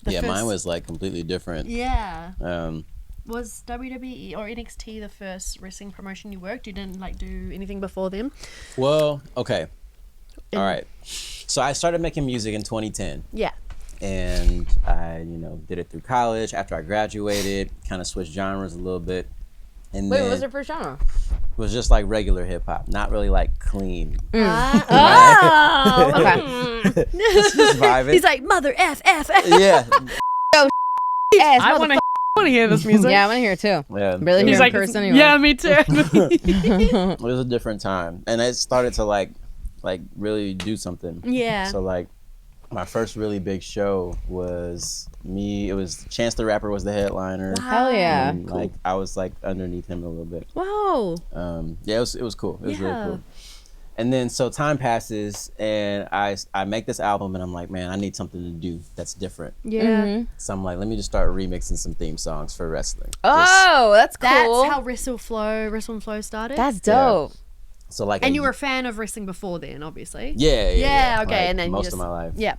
Mine was like completely different. Yeah. Was WWE or NXT the first wrestling promotion you worked? You didn't like do anything before them? Well, okay. All right. So I started making music in 2010. Yeah. And I, did it through college. After I graduated, kind of switched genres a little bit. And Wait, then what was your first genre? It was just like regular hip hop, not really like clean. Oh, Okay. Just vibing. He's like, mother F. Yeah. I want to hear this music. Yeah, I want to hear it too. Yeah. Really He's hear like, in person anyway. yeah, me too. It was a different time. And it started to like really do something. Yeah. So like my first really big show was me. It was Chance the Rapper was the headliner. Wow. Hell yeah. And, like I was like underneath him a little bit. Whoa. Yeah, it was cool. It was really cool. And then so time passes and I make this album and I'm like, man, I need something to do that's different. Yeah. So I'm like, let me just start remixing some theme songs for wrestling. Oh, that's cool. That's how Wrestle and Flow started? That's dope. So like, and you were a fan of wrestling before then, obviously. Yeah. Okay, Like, and then most of my life. Yeah.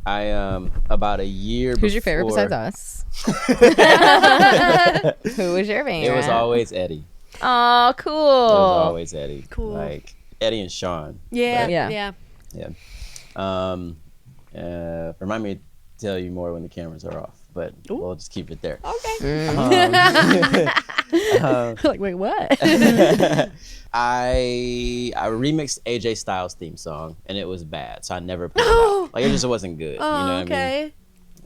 I about a year. Who's your favorite before- besides us? Who was your favorite? It was always Eddie. Oh, cool. It was always Eddie. Cool. Like Eddie and Sean. Yeah. But, Yeah. remind me to tell you more when the cameras are off, but we'll just keep it there. Okay. Like, wait, what? I remixed AJ Styles' theme song and it was bad, so I never put it out. Like it just wasn't good. Oh, you know what okay.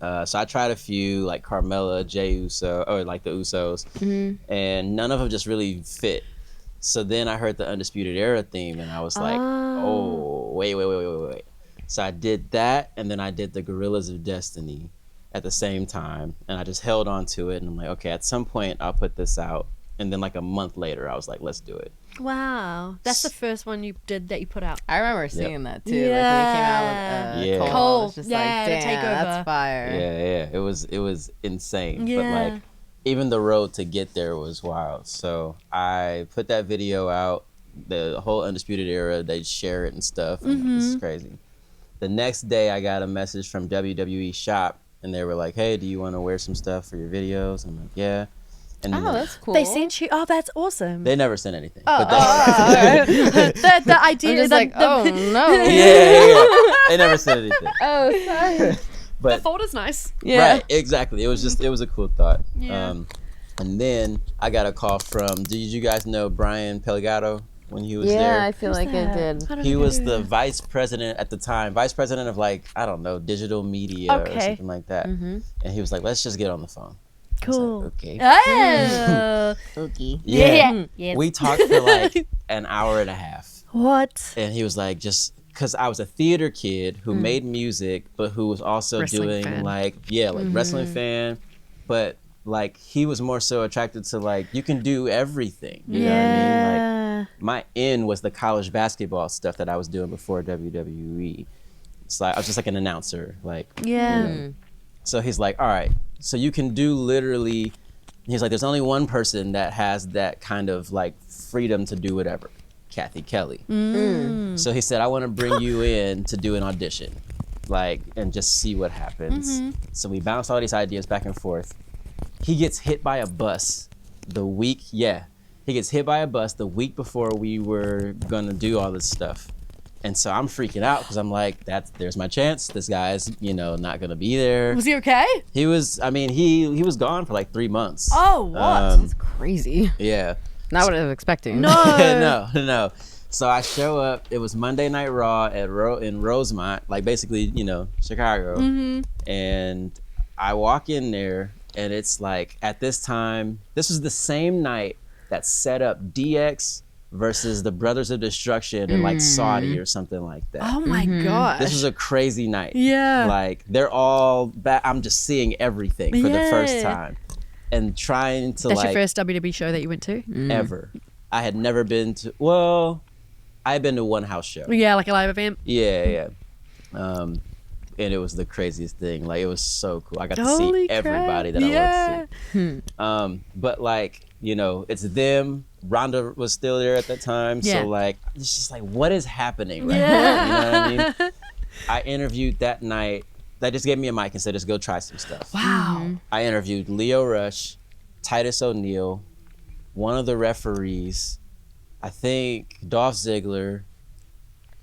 I mean? So I tried a few like Carmella, Jey Uso, or like the Usos, and none of them just really fit. So then I heard the Undisputed Era theme and I was like, oh, wait. So I did that and then I did the Gorillas of Destiny at the same time and I just held on to it and I'm like, okay, at some point I'll put this out. And then like a month later I was like, let's do it. Wow. That's the first one you did that you put out. I remember seeing that too. Yeah. Like when he came out with Yeah. Cole. Cole. I was just Yeah, like, the damn, takeover. that's fire. Yeah. It was insane. Yeah. But like even the road to get there was wild. So I put that video out, the whole Undisputed Era, they share it and stuff. And this is crazy. The next day I got a message from WWE Shop and they were like, hey, do you want to wear some stuff for your videos? I'm like, yeah. And Oh, that's cool. They sent you. Oh, that's awesome. they never sent anything. Oh, but the idea I'm just the, like, the, oh no. yeah. They never sent anything. Oh, sorry. the But folder's nice. Yeah. right, exactly. It was a cool thought. Yeah. And then I got a call from, did you guys know Brian Pellegato when he was Yeah, there? I feel like it did. I don't He know. was the vice president at the time, vice president of like, I don't know, digital media or Okay. something like that. And he was like, let's just get on the phone. I was Cool. like, okay. Oh. Okay. Yeah. Yes. We talked for like an hour and a half. What? And he was like, just because I was a theater kid who made music, but who was also Wrestling doing fan. like wrestling fan. But like he was more so attracted to like, you can do everything. You know what I mean? Like my in was the college basketball stuff that I was doing before WWE. It's like I was just like an announcer. Like so he's like, all right, so you can do literally, he's like, there's only one person that has that kind of like freedom to do whatever. Kathy Kelly. So he said, I want to bring you in to do an audition, like, and just see what happens. So we bounced all these ideas back and forth. He gets hit by a bus he gets hit by a bus the week before we were gonna do all this stuff. And so I'm freaking out because I'm like, there's my chance. This guy's, not gonna be there. Was he okay? He was, he was gone for like 3 months. Oh, what? That's crazy. Yeah. Not what I was expecting. No. No. So I show up. It was Monday Night Raw in Rosemont, like basically, Chicago. And I walk in there, and it's like at this time, this was the same night that set up DX versus the Brothers of Destruction in like Saudi or something like that. Oh my gosh. This was a crazy night. Yeah. Like they're all back. I'm just seeing everything for the first time, and trying to That's like your first WWE show that you went to? ever. I had never been to. Well, I had been to one house show. Yeah, like a live event. Yeah. And it was the craziest thing. Like it was so cool. I got to Holy see everybody crap. that I wanted to see. But like, it's them. Rhonda was still there at that time. Yeah. So like, it's just like, what is happening right now? You know what I mean? I interviewed that night they just gave me a mic and said, just go try some stuff. Wow. I interviewed Leo Rush, Titus O'Neil, one of the referees, I think Dolph Ziggler,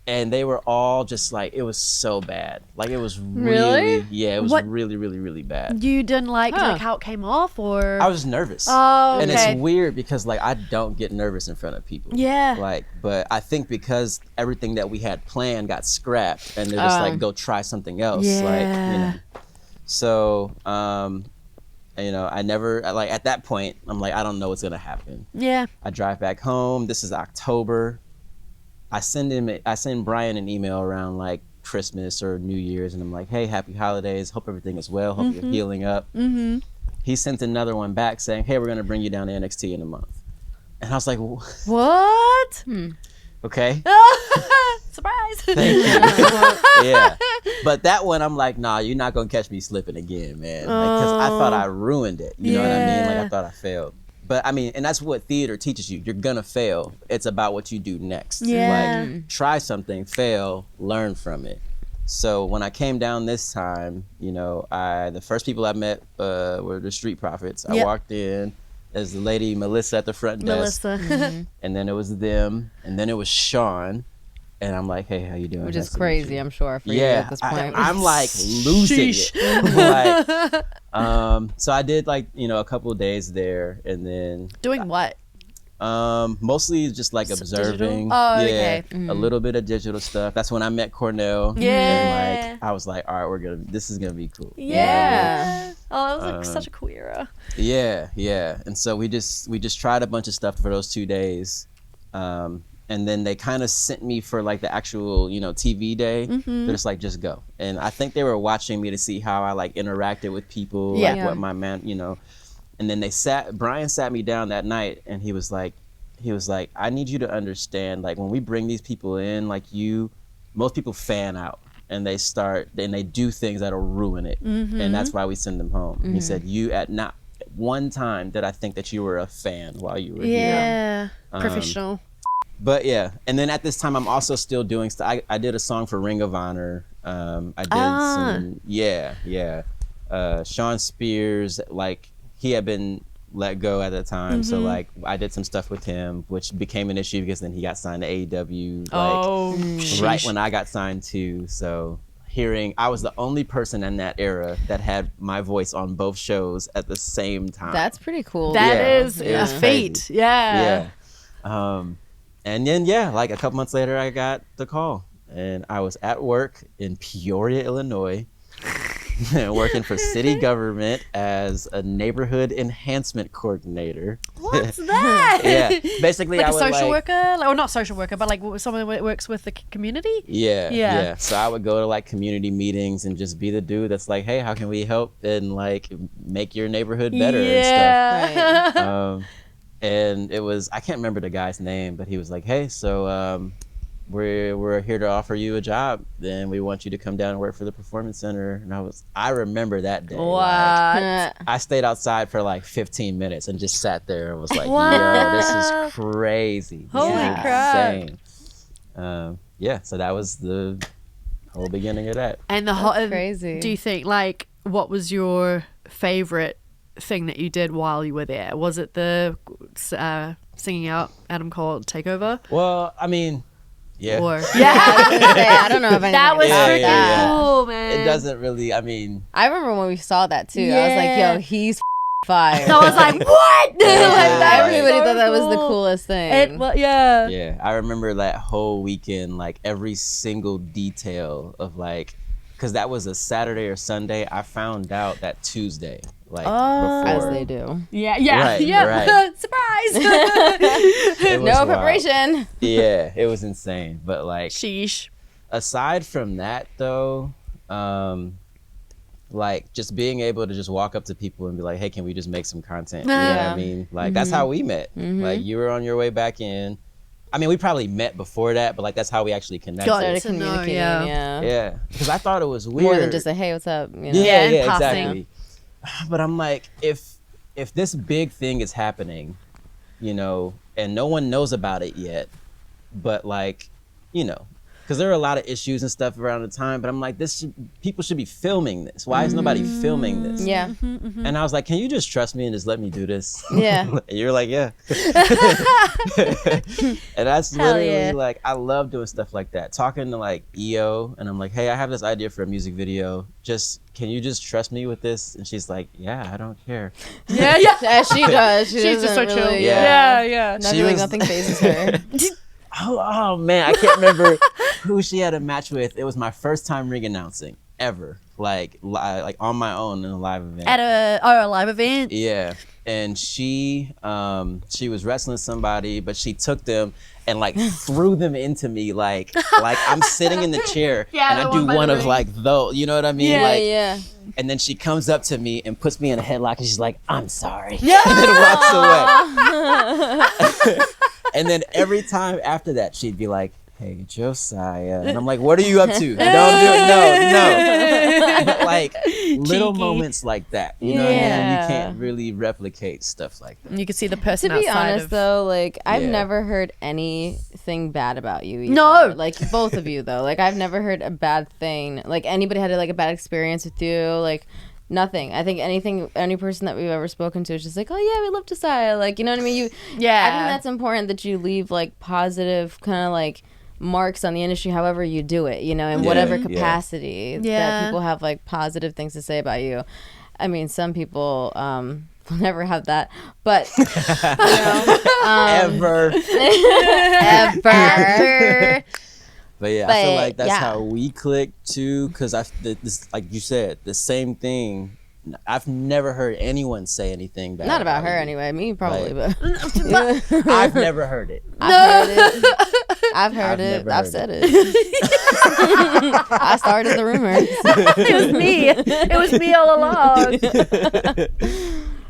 and they were all just like, it was so bad. Like it was really, yeah, it was really, really, really bad. You didn't like how it came off, or? I was nervous. Oh, okay. And it's weird because like I don't get nervous in front of people. Yeah. Like, but I think because everything that we had planned got scrapped and they're just like, go try something else. Yeah. Like, you know. So, you know, I never, like at that point, I'm like, I don't know what's gonna happen. Yeah. I drive back home. This is October. I send Brian an email around like Christmas or New Year's, and I'm like, hey, happy holidays. Hope everything is well. Hope you're healing up. He sent another one back saying, hey, we're going to bring you down to NXT in a month. And I was like, what? Okay. Surprise. Thank you. Yeah. But that one, I'm like, nah, you're not going to catch me slipping again, man. Because I thought I ruined it. You know what I mean? Like I thought I failed. But I mean, and that's what theater teaches you. You're gonna fail. It's about what you do next. Yeah. Like, try something, fail, learn from it. So when I came down this time, you know, the first people I met were the Street Profits. I walked in, there's the lady Melissa at the front desk. Melissa. And then it was them, and then it was Sean. And I'm like, hey, how you doing? Which is crazy, I'm sure, for you Yeah, at this point. I'm like losing it. Like, so I did like, you know, a couple of days there, and then Doing what? mostly just like observing. Oh, okay. A little bit of digital stuff. That's when I met Cornell. Yeah. And like I was like, all right, this is gonna be cool. Yeah. Oh, that was like such a cool era. Yeah, yeah. And so we just tried a bunch of stuff for those 2 days. And then they kind of sent me for like the actual, you know, TV day. They're just like, just go. And I think they were watching me to see how I like interacted with people, like what my man, you know. And then Brian sat me down that night, and he was like, I need you to understand, like when we bring these people in, like most people fan out and they do things that'll ruin it. And that's why we send them home. He said, at not one time did I think that you were a fan while you were here. Yeah. Professional. But yeah, and then at this time, I'm also still doing stuff. I did a song for Ring of Honor. I did some, Sean Spears, like he had been let go at the time, so like I did some stuff with him, which became an issue because then he got signed to AEW, like right when I got signed too. So I was the only person in that era that had my voice on both shows at the same time. That's pretty cool. That is a feat. Yeah. And then, like a couple months later, I got the call. And I was at work in Peoria, Illinois, working for city government as a neighborhood enhancement coordinator. What's that? Yeah. Basically, like I a would social worker? Or not social worker, but like someone that works with the community? Yeah. So I would go to like community meetings and just be the dude that's like, hey, how can we help and like make your neighborhood better and stuff. Right. And it was, I can't remember the guy's name, but he was like, hey, so we're here to offer you a job. Then we want you to come down and work for the Performance Center. And I remember that day. What? Like, I stayed outside for like 15 minutes and just sat there and was like, yo, this is crazy. Holy crap. Insane. So that was the whole beginning of that. And crazy. Do you think, like, what was your favorite thing that you did while you were there? Was it the singing out Adam Cole Takeover? Well, I mean, yeah. Or, I don't know if that was freaking cool. cool, man. It doesn't really, I mean. I remember when we saw that too. I was like, yo, he's fire. I was like, what? Everybody thought that was the coolest thing. Yeah, I remember that whole weekend, like every single detail of like, because that was a Saturday or Sunday. I found out that Tuesday, like before. As they do. Right. Surprise. No preparation. Yeah, it was insane. But like, sheesh. Aside from that though, like just being able to just walk up to people and be like, hey, can we just make some content? You know what I mean? Like that's how we met. Like you were on your way back in. I mean, we probably met before that, but like that's how we actually connected. Started communicating, yeah. Because I thought it was weird. More than just a hey, what's up? You know? Yeah, exactly. But I'm like, if this big thing is happening, you know, and no one knows about it yet, but like, you know, because there were a lot of issues and stuff around the time, but I'm like, people should be filming this. Why is nobody filming this? Yeah. And I was like, can you just trust me and just let me do this? Yeah. And you're like, yeah. And that's literally like, I love doing stuff like that. Talking to like EO, and I'm like, hey, I have this idea for a music video. Can you just trust me with this? And she's like, yeah, I don't care. Yeah. As she does. She's just so really, chill. Yeah. Nothing phases her. Oh man, I can't remember who she had a match with. It was my first time ring announcing ever, like on my own in a live event. At a live event. Yeah, and she was wrestling somebody, but she took them and like threw them into me, like I'm sitting in the chair and I do one of like those, you know what I mean? Yeah. And then she comes up to me and puts me in a headlock, and she's like, "I'm sorry," and then walks away. And then every time after that, she'd be like, "Hey, Josiah," and I'm like, "What are you up to? Don't do it, no." Like little moments like that, you know what I mean? You can't really replicate stuff like that. You can see the person To be outside honest, of... though, like I've never heard anything bad about you. Either. No, like both of you though. Like I've never heard a bad thing. Like anybody had like a bad experience with you. Like nothing. I think any person that we've ever spoken to is just like, oh yeah, we love Josiah. Like, you know what I mean? I think that's important that you leave like positive kind of like marks on the industry, however you do it, you know, in whatever capacity that people have like positive things to say about you. I mean, some people will never have that, but you know, Ever. But yeah, I feel like that's how we click too, because this, like you said, the same thing. I've never heard anyone say anything bad. Not about her anyway. Me probably, like, but I've never heard it. I've heard it. I've said it. I started the rumors. It was me. It was me all along.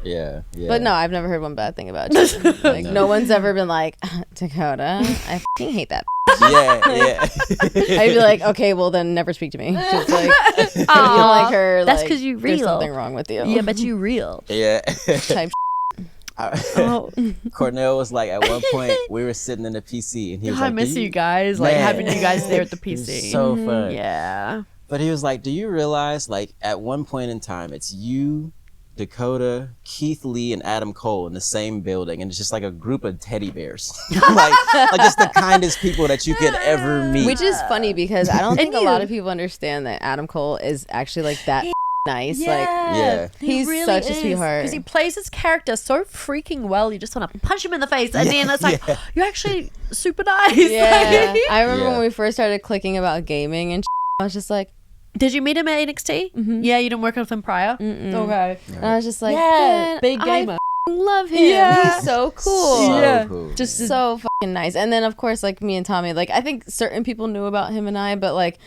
Yeah. But no, I've never heard one bad thing about you. Like no one's ever been like, Dakota, I fucking hate that. Yeah. I'd be like, okay, well then never speak to me. Just like, if you don't like her. That's like, because you real. There's something wrong with you. Yeah, but you real. Yeah. Type. Cornell was like, at one point we were sitting in the PC and he was like, I miss you guys, like having you guys there at the It was PC. so fun. Yeah. But he was like, do you realize, like, at one point in time, it's you, Dakota, Keith Lee, and Adam Cole in the same building, and it's just like a group of teddy bears, like just the kindest people that you could ever meet. Which is funny because I don't think a lot of people understand that Adam Cole is actually like that nice. Yeah. He's really such a sweetheart. because he plays his character so freaking well. You just want to punch him in the face, and then it's like, you're actually super nice. Yeah, I remember when we first started clicking about gaming and I was just like, Did you meet him at NXT? Mm-hmm. Yeah, you didn't work with him prior? Okay. and I was just like, Yeah, big I gamer. love him. Yeah. He's so cool. So cool. Just So fucking nice. And then of course, like me and Tommy, like I think certain people knew about him and I, but like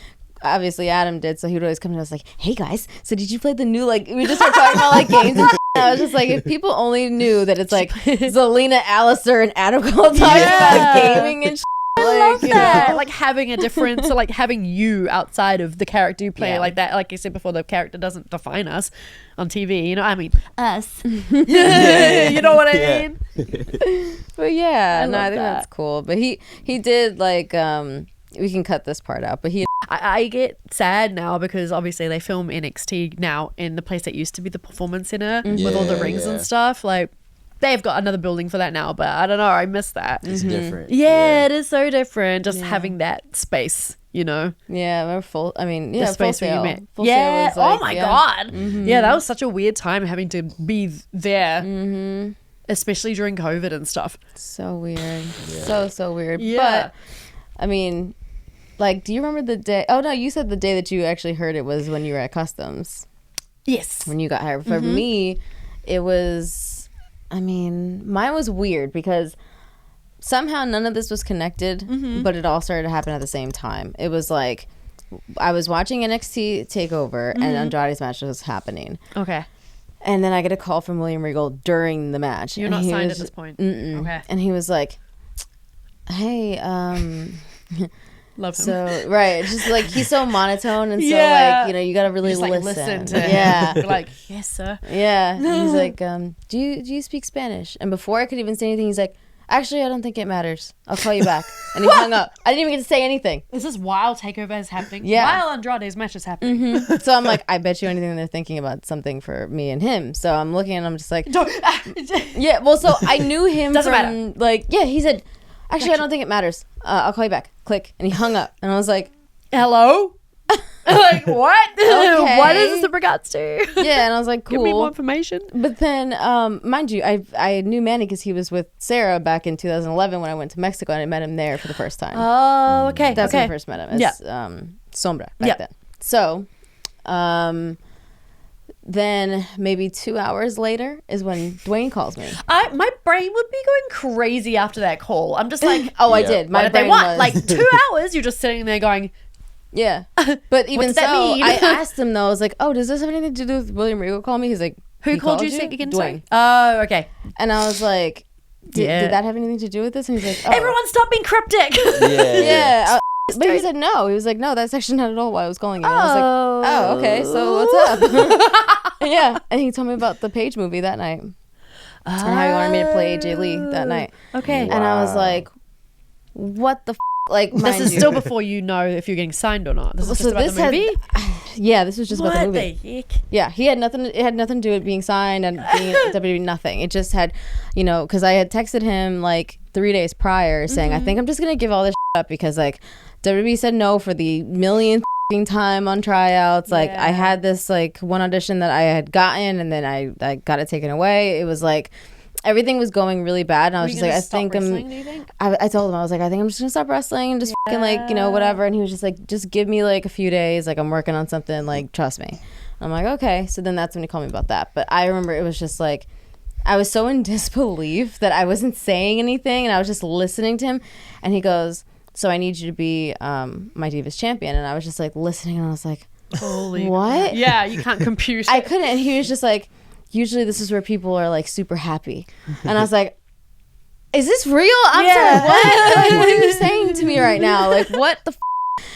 obviously Adam did, so he would always come to us like, hey guys, so did you play the new, like we just start talking about like games and I was just like, if people only knew that it's like Zelina, Alistair, and Adam Cole talking about gaming and I love that. Like having a difference, so like having you outside of the character you play, like that. Like you said before, the character doesn't define us on TV. You know, I mean us. You know what I mean? But yeah, I I love think that. that's cool. But he did like we can cut this part out. But he I get sad now because obviously they film NXT now in the place that used to be the Performance Center with all the rings and stuff. Like they've got another building for that now, but I don't know. I miss that. It's different. Yeah, it is so different. Just having that space, you know. yeah, we're full. I mean, The yeah, space Full where you Sail. met. Full Sail Yeah. was, like, Oh my god. Yeah, that was such a weird time having to be there, especially during COVID and stuff. So weird. So weird. Yeah. But I mean, like, do you remember the day? Oh no, you said the day that you actually heard it was when you were at Customs. Yes. When you got hired. For me, it was. I mean, mine was weird because somehow none of this was connected, but it all started to happen at the same time. It was like I was watching NXT TakeOver and Andrade's match was happening. Okay. And then I get a call from William Regal during the match. You're and not he signed was- at this point. Okay. And he was like, hey, Love him. so, right. Just like, he's so monotone and so Yeah. like, you know, you got to really Just, like, listen. to him. Yeah. You're like, yes, sir. Yeah. And he's like, do you speak Spanish? And before I could even say anything, he's like, actually, I don't think it matters. I'll call you back. And he hung up. I didn't even get to say anything. Is this while TakeOver is happening? Yeah. While Andrade's match is happening. So I'm like, I bet you anything they're thinking about something for me and him. So I'm looking and I'm just like, yeah. Well, so I knew him Doesn't from matter. like, yeah. He said, actually, I don't think it matters. I'll call you back. Click, and he hung up. And I was like, hello. Like what? Okay. What is this in regards to? yeah. And I was like, cool. Give me more information. But then, mind you, I knew Manny because he was with Sarah back in 2011 when I went to Mexico, and I met him there for the first time. Oh, okay. That's okay. when I first met him. As, Sombra back Yeah. then. So, then maybe 2 hours later is when Dwayne calls me. My brain would be going crazy after that call. I'm just like, Oh, I Yeah. did. what My did they brain want? was Like 2 hours, you're just sitting there going, yeah. But even does that so, mean? I asked him though. I was like, "Oh, does this have anything to do with William Regal calling me?" He's like, who "He called you again? Dwayne." Sorry? Oh, okay. And I was like, Yeah. "Did that have anything to do with this?" And he's like, "Oh." Everyone stop being cryptic. Yeah. But he said no. He was like, "No, that's actually not at all why I was calling you." And I was like, "Oh, okay. So what's up?" Yeah. And he told me about the Paige movie that night. And how he wanted me to play AJ Lee that night. Okay. And I was like, "What the like?" This mind is you. still before you know if you're getting signed or not. This is just about the movie. Yeah, this was just about the What movie. the heck? Yeah, he had nothing. It had nothing to do with being signed and being at WWE. Nothing. It just had, because I had texted him like 3 days prior saying, I think I'm just gonna give all this up because like WWE said no for the millionth time on tryouts. Like I had this like one audition that I had gotten and then I got it taken away. It was like everything was going really bad, and I was just like, I think I told him, I was like, I think I'm just gonna stop wrestling and just fucking like whatever. And he was just like, just give me like a few days, like I'm working on something, like trust me. I'm like, okay. So then that's when he called me about that. But I remember it was just like I was so in disbelief that I wasn't saying anything and I was just listening to him. And he goes, so I need you to be my Divas champion. And I was just like listening and I was like, Holy what? Yeah, you can't compute. I couldn't. And he was just like, usually this is where people are like super happy. And I was like, is this real? I'm sorry, what? Like, what are you saying to me right now? Like, what the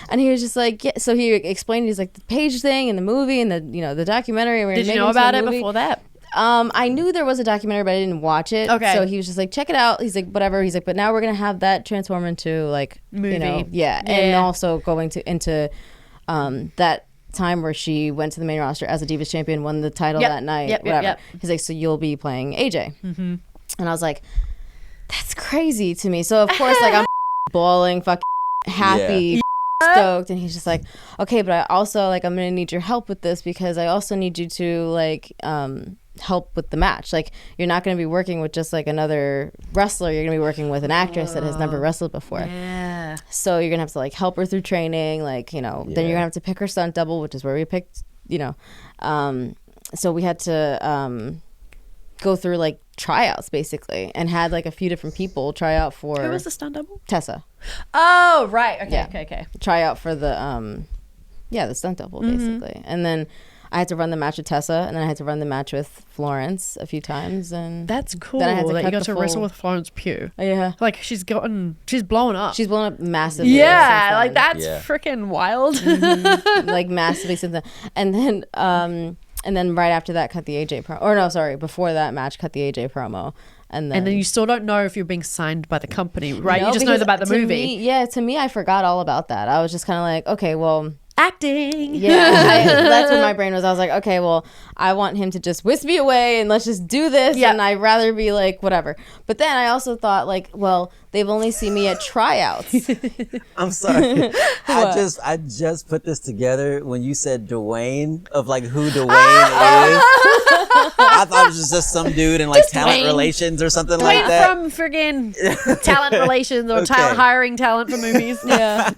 And he was just like, yeah. So he explained, he's like, the Paige thing and the movie and the documentary. Did you know about it before that? I knew there was a documentary, but I didn't watch it. Okay. So he was just like, check it out. He's like, whatever. He's like, but now we're going to have that transform into like, movie. Yeah. And also going into that time where she went to the main roster as a Divas champion, won the title that night. Whatever. He's like, so you'll be playing AJ. Mm-hmm. And I was like, that's crazy to me. So of course, like I'm bawling, fucking happy, stoked. And he's just like, okay, but I also like, I'm going to need your help with this because I also need you to like, help with the match. Like you're not going to be working with just like another wrestler. You're going to be working with an actress that has never wrestled before. Yeah. So you're going to have to like help her through training. Like, then you're going to have to pick her stunt double, which is where we picked, so we had to go through like tryouts basically and had like a few different people try out for. Who was the stunt double? Tessa. Oh, right. Okay. Yeah. Okay. Try out for the the stunt double basically. And then I had to run the match with Tessa, and then I had to run the match with Florence a few times, and that's cool. Then I had to that you cut got the to full- wrestle with Florence Pugh. Yeah, Like she's blown up. she's blown up massively. Yeah, since like then. that's freaking wild. Like massively since then. And then right after that, cut the AJ promo. Or no, sorry, before that match, cut the AJ promo, and then you still don't know if you're being signed by the company, right? No, You just know because about the to movie. To me, I forgot all about that. I was just kind of like, okay, well. Acting. Yeah, that's what my brain was. I was like, okay, well, I want him to just whisk me away and let's just do this. Yep. And I'd rather be like, whatever. But then I also thought, like, well, they've only seen me at tryouts. I'm sorry. I just put this together when you said Dwayne, of like who Dwayne is. I thought it was just some dude in like Just talent Dwayne. relations or something Dwayne like that. from friggin' talent relations or Okay. hiring talent for movies. Yeah.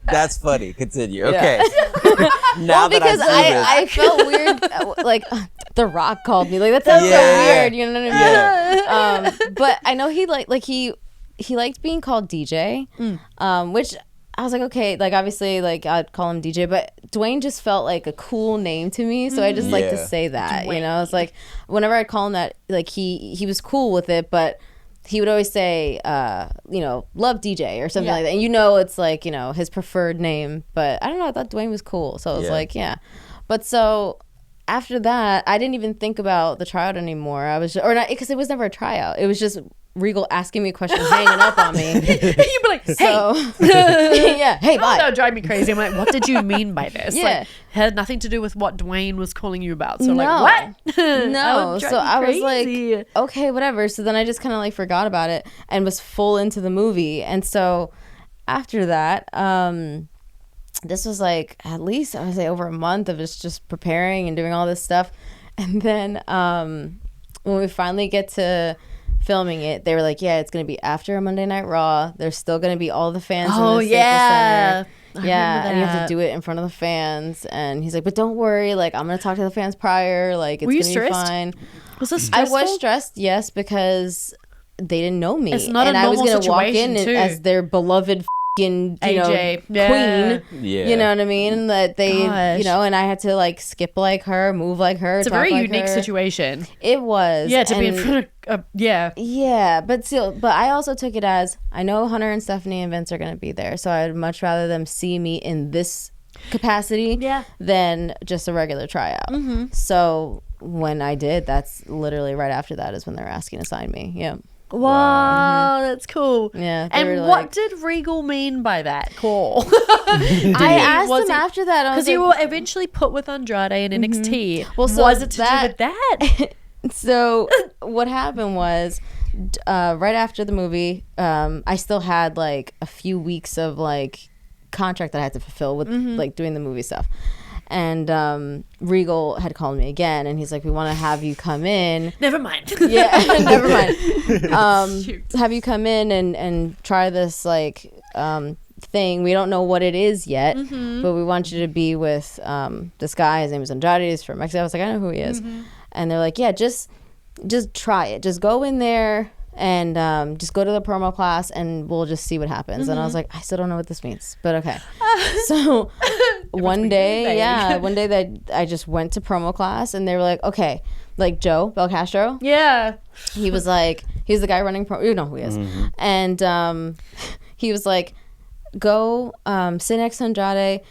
That's funny. Continue. Yeah. Okay. Well, Now because that I felt weird. Like, The Rock called me. Like, that sounds so weird. You know what I mean? But I know he liked being called DJ, which I was like, okay, like obviously, like I'd call him DJ, but Dwayne just felt like a cool name to me, so I just like to say that. Dwayne. You know, it's like whenever I'd call him that, like he was cool with it, but he would always say, love DJ or something like that. And it's like, his preferred name, but I don't know, I thought Dwayne was cool, so I was like, yeah. But so after that, I didn't even think about the tryout anymore. I was, or not, because it was never a tryout. It was just Regal asking me questions, hanging up on me. You'd be like, hey. So, yeah, hey, bye. That would drive me crazy. I'm like, what did you mean by this? Yeah. Like, had nothing to do with what Dwayne was calling you about. So No. like, what? No. So I was crazy. like, okay, whatever. So then I just kind of like forgot about it and was full into the movie. And so after that, this was like at least I would say over a month of just preparing and doing all this stuff. And then when we finally get to filming it, they were like, yeah, it's going to be after a Monday Night Raw. There's still going to be all the fans in the Staples Center. Yeah, and you have to do it in front of the fans. And he's like, but don't worry, like I'm going to talk to the fans prior. Like it's going to be fine. Was this stressful? I was stressed, yes, because they didn't know me. It's not and a normal I was going to walk in situation, too. as their beloved AJ, queen. Yeah. You know what I mean? That they, Gosh. and I had to like skip like her, move like her. It's a talk very like unique her. situation. It was. Yeah, to be in front of, Yeah, but I also took it as I know Hunter and Stephanie and Vince are going to be there, so I'd much rather them see me in this capacity than just a regular tryout. Mm-hmm. So when I did, that's literally right after that is when they're asking to sign me. Yeah. Wow, that's cool. Yeah. And what did Regal mean by that call? I asked him after that. Because you were eventually put with Andrade in NXT. Well, so was it to do with that? So what happened was right after the movie, I still had like a few weeks of like contract that I had to fulfill with like doing the movie stuff. And Regal had called me again, and he's like, we want to have you come in. Never mind. Yeah, never mind. Have you come in and try this like thing. We don't know what it is yet, but we want you to be with this guy. His name is Andrade. He's from Mexico. I was like, I know who he is. And they're like, yeah, just try it. Just go in there and just go to the promo class and we'll just see what happens. And I was like, I still don't know what this means, but okay. So one day that I just went to promo class and they were like, okay, like Joe Belcastro. Yeah. He was like, he's the guy running you know who he is. And he was like, go sit next to Andrade,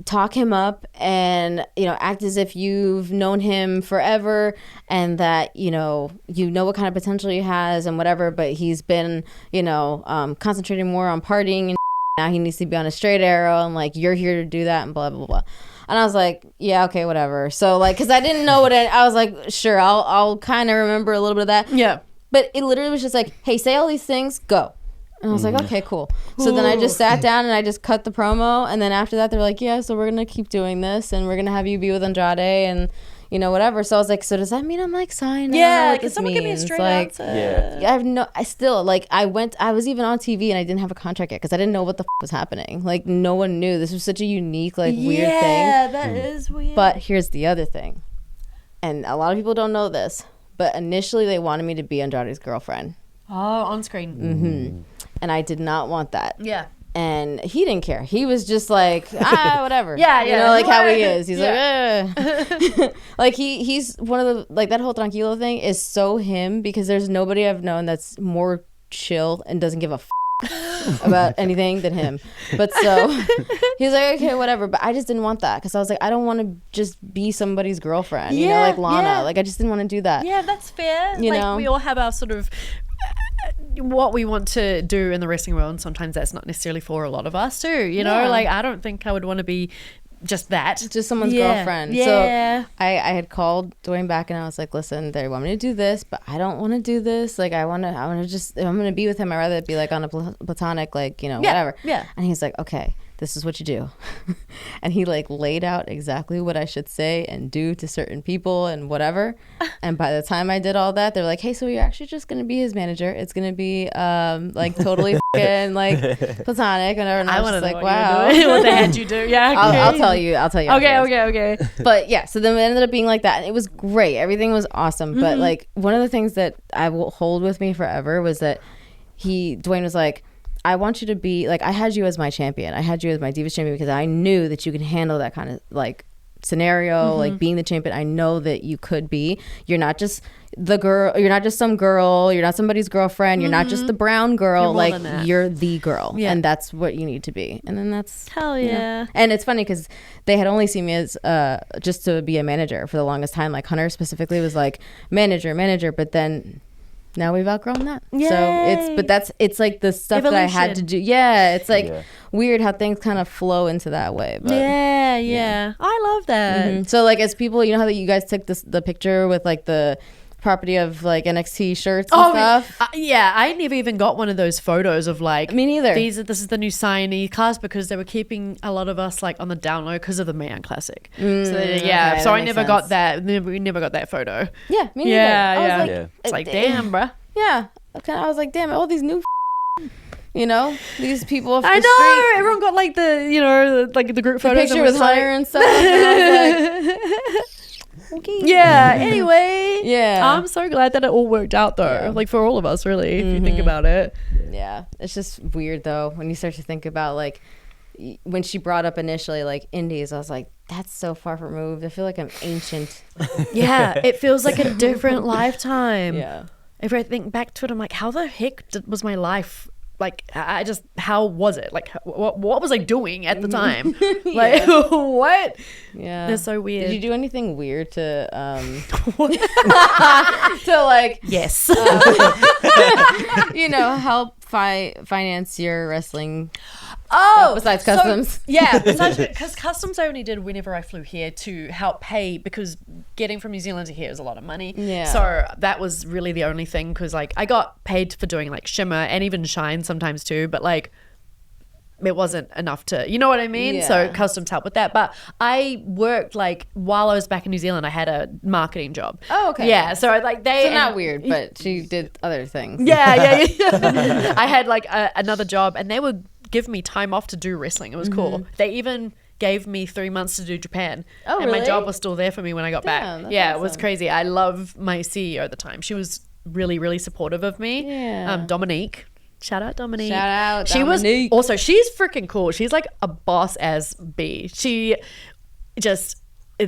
talk him up, and act as if you've known him forever and that you know what kind of potential he has and whatever, but he's been concentrating more on partying and now he needs to be on a straight arrow and like you're here to do that and blah blah blah. And I was like, yeah, okay, whatever. So like, because I didn't know I was like, sure, I'll kind of remember a little bit of that. Yeah, but it literally was just like, hey, say all these things, go. And I was like, okay, cool. So then I just sat down and I just cut the promo. And then after that, they're like, yeah, so we're going to keep doing this. And we're going to have you be with Andrade and, whatever. So I was like, so does that mean I'm like signed? Yeah, can someone give me a straight answer? Yeah. I still, like, I was even on TV and I didn't have a contract yet because I didn't know what the was happening. Like, no one knew. This was such a unique, like, weird thing. Yeah, that is weird. But here's the other thing. And a lot of people don't know this. But initially, they wanted me to be Andrade's girlfriend. Oh, on screen. And I did not want that. Yeah. And he didn't care. He was just like, whatever. Yeah. Like how he is. He's like, like he's one of the, like that whole tranquilo thing is so him because there's nobody I've known that's more chill and doesn't give a about anything than him. But so he's like, okay, whatever. But I just didn't want that because I was like, I don't want to just be somebody's girlfriend, like Lana. Yeah. Like I just didn't want to do that. Yeah, that's fair. You know? We all have our sort of what we want to do in the wrestling world, and sometimes that's not necessarily for a lot of us too. Like I don't think I would want to be just someone's girlfriend. Yeah. So I had called Dwayne back and I was like, listen, they want me to do this, but I don't want to do this. Like I want to just, if I'm going to be with him, I'd rather be like on a platonic, like, whatever. Yeah. And he's like, okay, this is what you do. And he like laid out exactly what I should say and do to certain people and whatever. And by the time I did all that, they're like, hey, so you're actually just going to be his manager. It's going to be like totally fucking like platonic and whatever. And I was just like, wow. What they had you do. Yeah. Okay. I'll tell you. Okay. But yeah, so then it ended up being like that. And it was great. Everything was awesome. But like one of the things that I will hold with me forever was that Dwayne was like, I want you to be like, I had you as my champion. I had you as my Divas champion because I knew that you could handle that kind of like scenario, like being the champion. I know that you could be. You're not just the girl. You're not just some girl. You're not somebody's girlfriend. You're not just the brown girl. Like you're the girl. Yeah. And that's what you need to be. And then that's hell yeah. And it's funny because they had only seen me as just to be a manager for the longest time. Like Hunter specifically was like manager. But then now we've outgrown that. Yay. So it's like the stuff that I had to do. Yeah, it's like weird how things kind of flow into that way. But, yeah. I love that. Mm-hmm. So like as people, you know how that you guys took the picture with like the property of like NXT shirts and stuff. I never even got one of those photos of like me neither. This is the new signee cast because they were keeping a lot of us like on the down low because of the Mae Young Classic. So I never got that. We never got that photo. Yeah, me neither. Yeah, I was like, it's like damn, bruh. Yeah, I was like, damn, all these new. You know, these people off the I know street. everyone got like the group photos. The picture with Hunter and stuff. And I was like, okay. Yeah. Anyway. Yeah. I'm so glad that it all worked out though. Yeah. Like for all of us, really, if you think about it. Yeah. It's just weird though when you start to think about like when she brought up initially like indies. I was like, that's so far removed. I feel like I'm ancient. Yeah. It feels like a different lifetime. Yeah. If I think back to it, I'm like, how the heck was my life? Like, how was it? Like, what was I doing at the time? Like, what? Yeah. They're so weird. Did you do anything weird to, to like, yes. You know, help finance your wrestling? Besides customs. Because customs I only did whenever I flew here to help pay because getting from New Zealand to here is a lot of money. Yeah. So that was really the only thing because like I got paid for doing like shimmer and even shine sometimes too, but like it wasn't enough to, you know what I mean? Yeah. So customs helped with that. But I worked like while I was back in New Zealand, I had a marketing job. Oh, okay. Yeah. So like So not weird, but she did other things. Yeah. I had like another job and they would give me time off to do wrestling. It was cool. They even gave me 3 months to do Japan. Oh, and really? my job was still there for me when I got back. That's Yeah, it was awesome. crazy. I love my CEO at the time. She was really, really supportive of me. Yeah. Dominique. Shout out Dominique. Shout out She Dominique. was also, she's freaking cool. She's like a boss as B. She just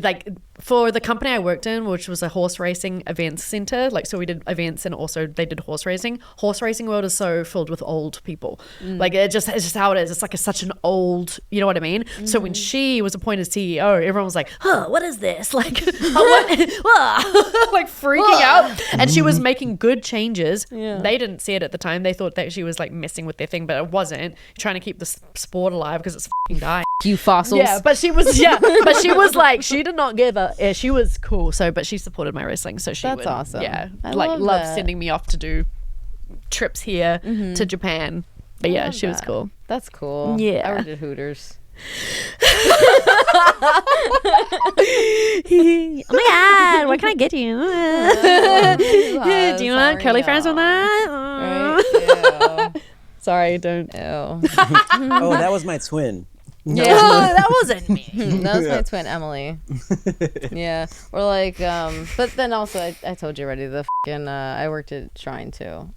like for the company I worked in, which was a horse racing events center, like so we did events and also they did horse racing. Horse racing world is so filled with old people. Like it's just how it is. It's like such an old, you know what I mean? So when she was appointed CEO, everyone was like, huh, what is this? Like what? Like freaking out. And she was making good changes. Yeah. They didn't see it at the time. They thought that she was like messing with their thing, but it wasn't. Trying to keep the sport alive because it's fucking dying. You fossils. Yeah, but she was like she did not give a she was cool, but she supported my wrestling, so she That's would, awesome. Yeah, I like love loved that. sending me off to do trips here to Japan. But yeah, love she was that. cool. That's cool. Yeah. I worked at Hooters. Oh my god, what can I get you? Do you want curly fries on that? Right? Ew. Sorry, don't. Ew. Oh, that was my twin. Oh, that wasn't me. That was my twin Emily. Yeah, or like, but then also I told you already the fucking I worked at Shrine too.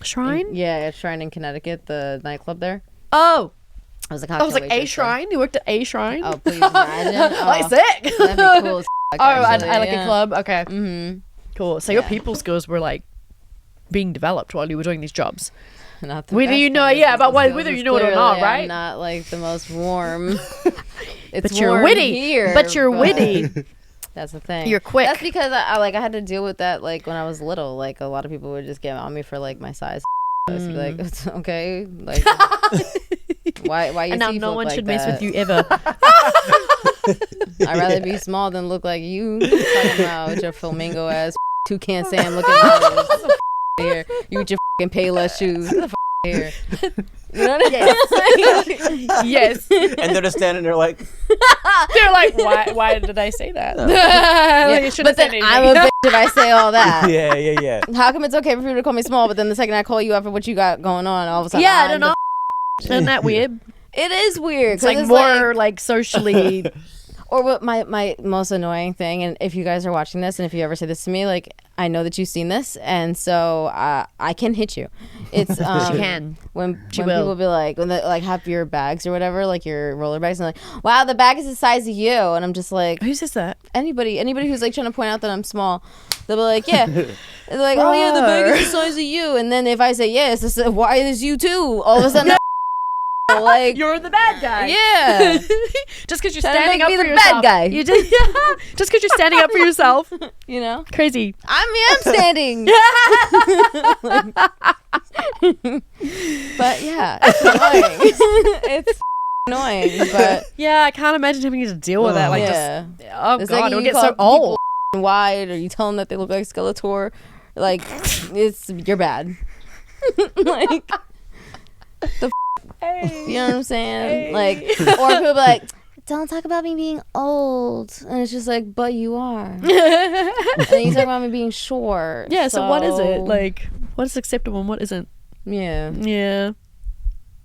Shrine? Yeah, at Shrine in Connecticut, the nightclub there. Oh, I was a I cocktail was like waitress a there. shrine. You worked at a shrine. Oh, please imagine. Like Oh, sick. that'd be cool. As I actually, like yeah. a club. Okay, Mm-hmm. cool. So your Yeah. people skills were like being developed while you were doing these jobs. Not the Whether best you know- kind of yeah, but business whether skills, you know it or clearly not, I'm right? not like the most warm. It's But you're warm witty. here, But you're witty. That's the thing. You're quick. That's because I had to deal with that like when I was little. Like a lot of people would just get on me for like my size. I was like, it's okay. Like why your And now teeth no look one like should mess with that? you ever. I'd rather be small than look like you. Talking about with your flamingo ass toucan Sam looking nose. Here, you with your fucking Payless shoes. Get the here. You know what I mean? Yes. And they're just standing there like, They're like, why did I say that? Like, Yeah, you shouldn't but have then said I'm anything. a bitch if I say all that. yeah. How come it's okay for people to call me small, but then the second I call you up for what you got going on, all of a sudden Yeah, I I'm don't know. Isn't that weird? It is weird. It's like more like socially. Or what my most annoying thing, and if you guys are watching this, and if you ever say this to me, like I know that you've seen this, and so I can hit you. It's She can. when She when will. people be like when they like have your bags or whatever, like your roller bags, and like, wow, the bag is the size of you, and I'm just like, Who says that? anybody who's like trying to point out that I'm small, they'll be like, yeah. They're like, oh yeah, the bag is the size of you. And then if I say yes, it's why is you too? All of a sudden, Like you're the bad guy. Yeah. Just because you're Trying to standing make up me for the yourself. bad guy. You just because you're standing up for yourself. You know? Crazy. I'm standing. But yeah, it's annoying. It's annoying, but Yeah, I can't imagine having to deal with that. Like, yeah. oh It's god, like it would you get so call old. people wide, or you tell them that they look like Skeletor. Like, you're bad. Like, you know what I'm saying? Like, or people be like, don't talk about me being old, and it's just like, but you are. And then you talk about me being short. Yeah. So what is it? Like, what is acceptable and what isn't? Yeah. Yeah.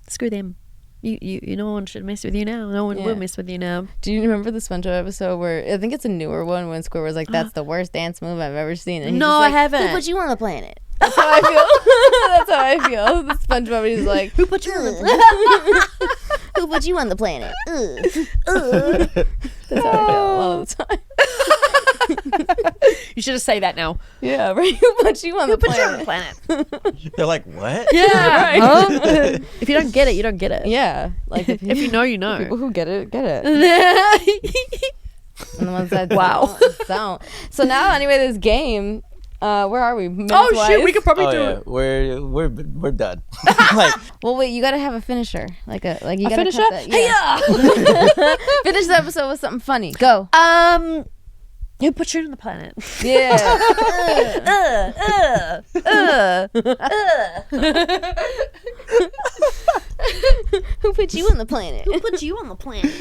Screw them. You no one should mess with you now. No one will mess with you now. Do you remember the SpongeBob episode where I think it's a newer one when Squidward was like, "That's the worst dance move I've ever seen"? And he's No, just I like, haven't. Who put you on the planet? That's how I feel. That's how I feel. The SpongeBob is like, Who put you on the planet? who put you on the planet? That's how I feel a lot of the time. You should just say that now. Yeah, right. Who put you on the Put you on the planet? planet. They're like, what? Yeah. Right. Huh? If you don't get it, you don't get it. Yeah, like If you know, you know. people who get it, get it. And the ones that Wow. don't. So now, anyway, this game. Where are we? Oh Minutes-wise? shit, we could probably Oh do yeah, it. we're done. Like, Well, wait. You gotta have a finisher, you A gotta finisher? cut that, yeah. Finish the episode with something funny. Go. Who put you on the planet? Yeah. Who put you on the planet? Who put you on the planet?